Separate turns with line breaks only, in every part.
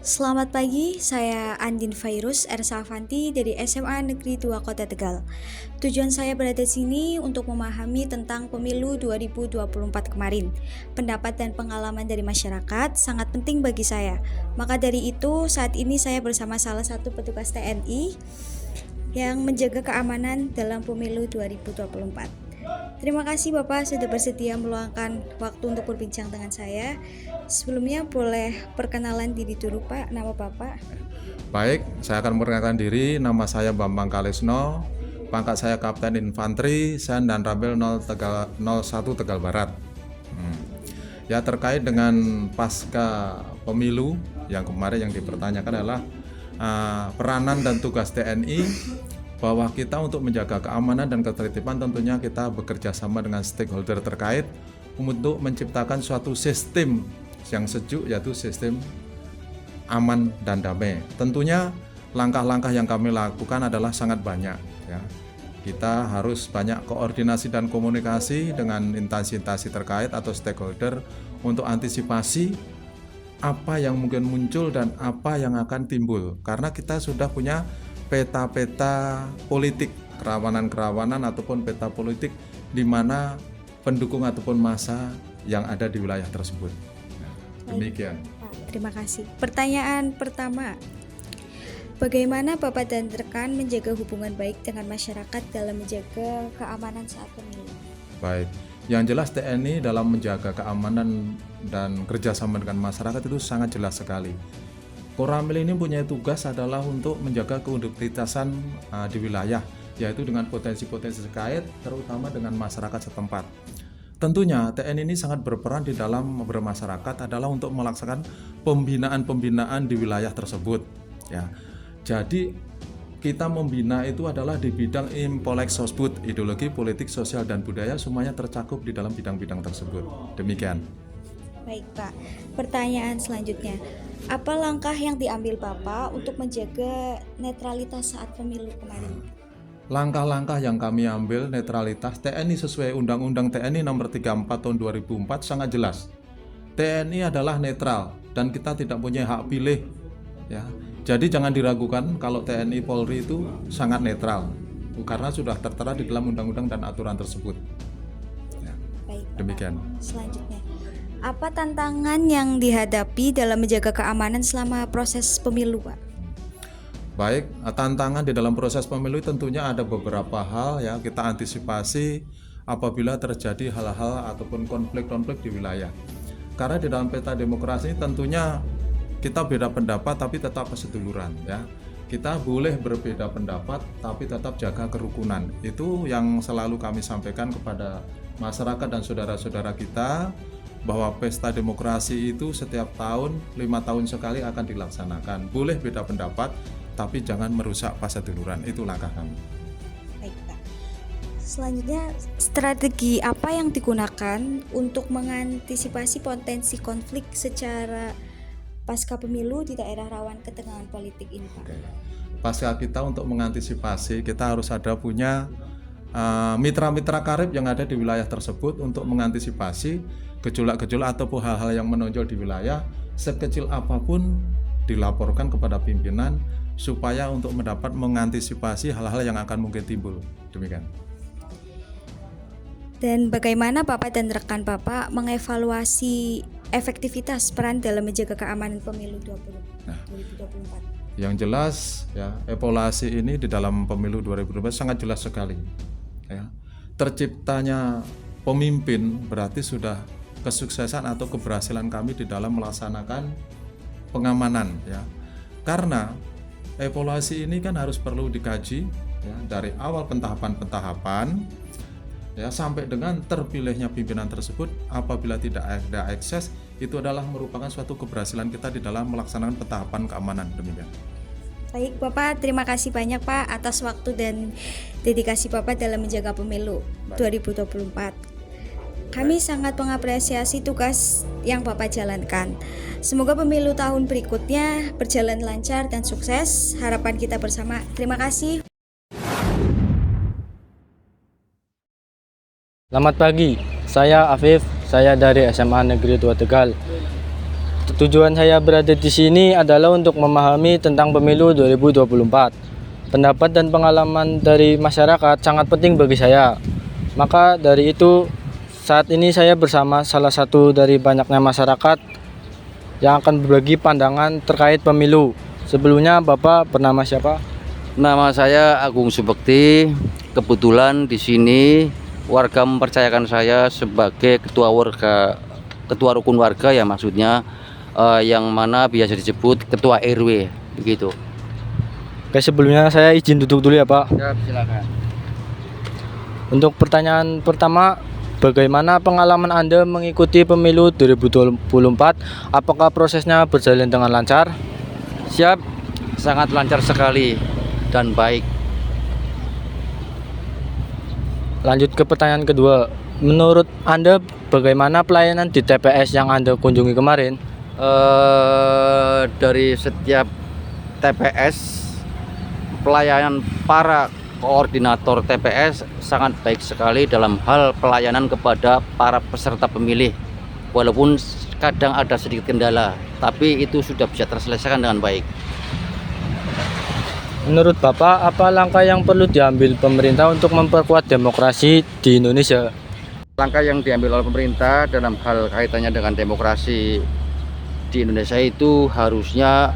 Selamat pagi, saya Andin Fairuz Ersavanti dari SMA Negeri 2 Kota Tegal. Tujuan saya berada di sini untuk memahami tentang pemilu 2024 kemarin. Pendapat dan pengalaman dari masyarakat sangat penting bagi saya. Maka dari itu, saat ini saya bersama salah satu petugas TNI yang menjaga keamanan dalam pemilu 2024. Terima kasih Bapak sudah bersedia meluangkan waktu untuk berbincang dengan saya. Sebelumnya boleh perkenalan diri dulu Pak, nama Bapak.
Baik, saya akan memperkenalkan diri. Nama saya Bambang Kalesno, pangkat saya Kapten Infanteri, Sen dan Ramil 01 Tegal Barat. Ya, terkait dengan pasca pemilu yang kemarin yang dipertanyakan adalah peranan dan tugas TNI, bahwa kita untuk menjaga keamanan dan ketertiban tentunya kita bekerja sama dengan stakeholder terkait untuk menciptakan suatu sistem yang sejuk, yaitu sistem aman dan damai. Tentunya langkah-langkah yang kami lakukan adalah sangat banyak ya. Kita harus banyak koordinasi dan komunikasi dengan instansi-instansi terkait atau stakeholder untuk antisipasi apa yang mungkin muncul dan apa yang akan timbul. Karena kita sudah punya peta-peta politik, kerawanan-kerawanan ataupun peta politik di mana pendukung ataupun massa yang ada di wilayah tersebut. Demikian.
Terima kasih. Pertanyaan pertama, bagaimana Bapak dan rekan menjaga hubungan baik dengan masyarakat dalam menjaga keamanan saat pemilu?
Baik, yang jelas TNI dalam menjaga keamanan dan kerjasama dengan masyarakat itu sangat jelas sekali. Koramil ini punya tugas adalah untuk menjaga konduktivitasan di wilayah, yaitu dengan potensi-potensi terkait, terutama dengan masyarakat setempat. Tentunya TNI ini sangat berperan di dalam bermasyarakat adalah untuk melaksanakan pembinaan-pembinaan di wilayah tersebut. Ya, jadi kita membina itu adalah di bidang Impolek Sosbud, ideologi, politik, sosial, dan budaya, semuanya tercakup di dalam bidang-bidang tersebut. Demikian.
Baik Pak, pertanyaan selanjutnya, apa langkah yang diambil Bapak untuk menjaga netralitas saat pemilu kemarin?
Langkah-langkah yang kami ambil netralitas TNI sesuai Undang-Undang TNI nomor 34 tahun 2004 sangat jelas. TNI adalah netral dan kita tidak punya hak pilih ya. Jadi jangan diragukan kalau TNI Polri itu sangat netral karena sudah tertera di dalam undang-undang dan aturan tersebut. Ya.
Baik,
Demikian.
Selanjutnya, apa tantangan yang dihadapi dalam menjaga keamanan selama proses pemilu, Pak?
Baik, tantangan di dalam proses pemilu tentunya ada beberapa hal ya, kita antisipasi apabila terjadi hal-hal ataupun konflik-konflik di wilayah. Karena di dalam peta demokrasi tentunya kita beda pendapat tapi tetap keseduluran ya. Kita boleh berbeda pendapat tapi tetap jaga kerukunan. Itu yang selalu kami sampaikan kepada masyarakat dan saudara-saudara kita, bahwa pesta demokrasi itu setiap tahun 5 tahun sekali akan dilaksanakan. Boleh beda pendapat tapi jangan merusak paseduluran. Itu langkah kami.
Baik, Pak. Selanjutnya, strategi apa yang digunakan untuk mengantisipasi potensi konflik secara pasca pemilu di daerah rawan ketegangan politik ini, Pak?
Pasca kita untuk mengantisipasi, kita harus ada punya mitra-mitra karib yang ada di wilayah tersebut untuk mengantisipasi gejolak-gejolak ataupun hal-hal yang menonjol di wilayah, sekecil apapun dilaporkan kepada pimpinan supaya untuk mendapat mengantisipasi hal-hal yang akan mungkin timbul. Demikian.
Dan bagaimana Bapak dan rekan Bapak mengevaluasi efektivitas peran dalam menjaga keamanan pemilu 2024?
Yang jelas ya, evaluasi ini di dalam pemilu 2024 sangat jelas sekali. Ya. Terciptanya pemimpin berarti sudah kesuksesan atau keberhasilan kami di dalam melaksanakan pengamanan ya. Karena evaluasi ini kan harus perlu dikaji ya, dari awal pentahapan-pentahapan ya sampai dengan terpilihnya pimpinan tersebut. Apabila tidak ada ekses, itu adalah merupakan suatu keberhasilan kita di dalam melaksanakan pentahapan keamanan. Demikian.
Baik Bapak, terima kasih banyak Pak atas waktu dan dedikasi Bapak dalam menjaga pemilu 2024. Kami sangat mengapresiasi tugas yang Bapak jalankan. Semoga pemilu tahun berikutnya berjalan lancar dan sukses. Harapan kita bersama. Terima kasih.
Selamat pagi, saya Afif, saya dari SMA Negeri 2 Tegal. Tujuan saya berada di sini adalah untuk memahami tentang pemilu 2024. Pendapat dan pengalaman dari masyarakat sangat penting bagi saya. Maka dari itu, saat ini saya bersama salah satu dari banyaknya masyarakat yang akan berbagi pandangan terkait pemilu. Sebelumnya Bapak bernama siapa?
Nama saya Agung Subekti. Kebetulan di sini warga mempercayakan saya sebagai ketua rukun warga ya maksudnya, yang mana biasa disebut ketua RW begitu.
Oke, sebelumnya saya izin duduk dulu ya Pak.
Ya, silakan.
Untuk pertanyaan pertama, bagaimana pengalaman Anda mengikuti pemilu 2024? Apakah prosesnya berjalan dengan lancar?
Siap, sangat lancar sekali dan baik.
Lanjut ke pertanyaan kedua. Menurut Anda bagaimana pelayanan di TPS yang Anda kunjungi kemarin?
Dari setiap TPS, pelayanan para koordinator TPS sangat baik sekali dalam hal pelayanan kepada para peserta pemilih. Walaupun kadang ada sedikit kendala, tapi itu sudah bisa terselesaikan dengan baik.
Menurut Bapak, apa langkah yang perlu diambil pemerintah untuk memperkuat demokrasi di Indonesia?
Langkah yang diambil oleh pemerintah dalam hal kaitannya dengan demokrasi di Indonesia itu harusnya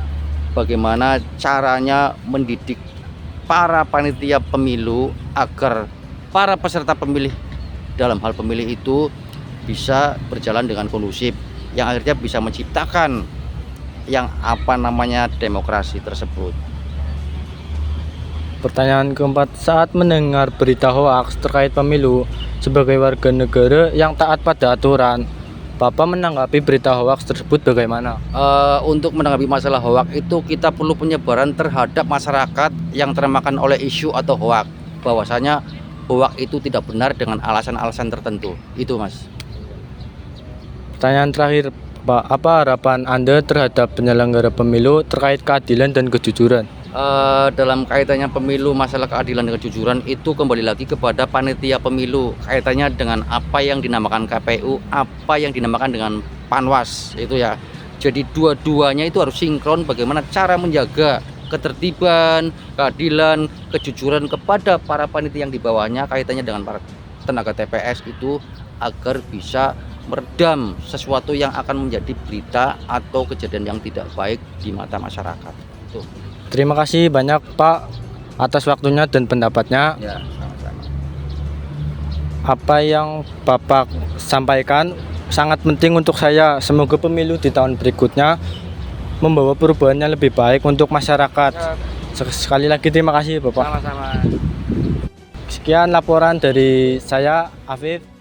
bagaimana caranya mendidik para panitia pemilu agar para peserta pemilih dalam hal pemilih itu bisa berjalan dengan kondusif, yang akhirnya bisa menciptakan yang demokrasi tersebut.
Pertanyaan keempat, saat mendengar berita hoaks terkait pemilu sebagai warga negara yang taat pada aturan, Bapak menanggapi berita hoaks tersebut bagaimana?
Untuk menanggapi masalah hoaks itu kita perlu penyebaran terhadap masyarakat yang termakan oleh isu atau hoaks, bahwasanya hoaks itu tidak benar dengan alasan-alasan tertentu. Itu Mas.
Pertanyaan terakhir, Pak, apa harapan Anda terhadap penyelenggara pemilu terkait keadilan dan kejujuran?
Dalam kaitannya pemilu, masalah keadilan dan kejujuran itu kembali lagi kepada panitia pemilu, kaitannya dengan apa yang dinamakan KPU, apa yang dinamakan dengan Panwas itu ya. Jadi dua-duanya itu harus sinkron, bagaimana cara menjaga ketertiban, keadilan, kejujuran kepada para panitia yang di bawahnya, kaitannya dengan para tenaga TPS itu, agar bisa meredam sesuatu yang akan menjadi berita atau kejadian yang tidak baik di mata masyarakat. Tuh.
Terima kasih banyak Pak atas waktunya dan pendapatnya.
Ya, sama-sama.
Apa yang Bapak sampaikan sangat penting untuk saya. Semoga pemilu di tahun berikutnya membawa perubahan yang lebih baik untuk masyarakat. Sekali lagi terima kasih Bapak.
Sama-sama.
Sekian laporan dari saya, Afif.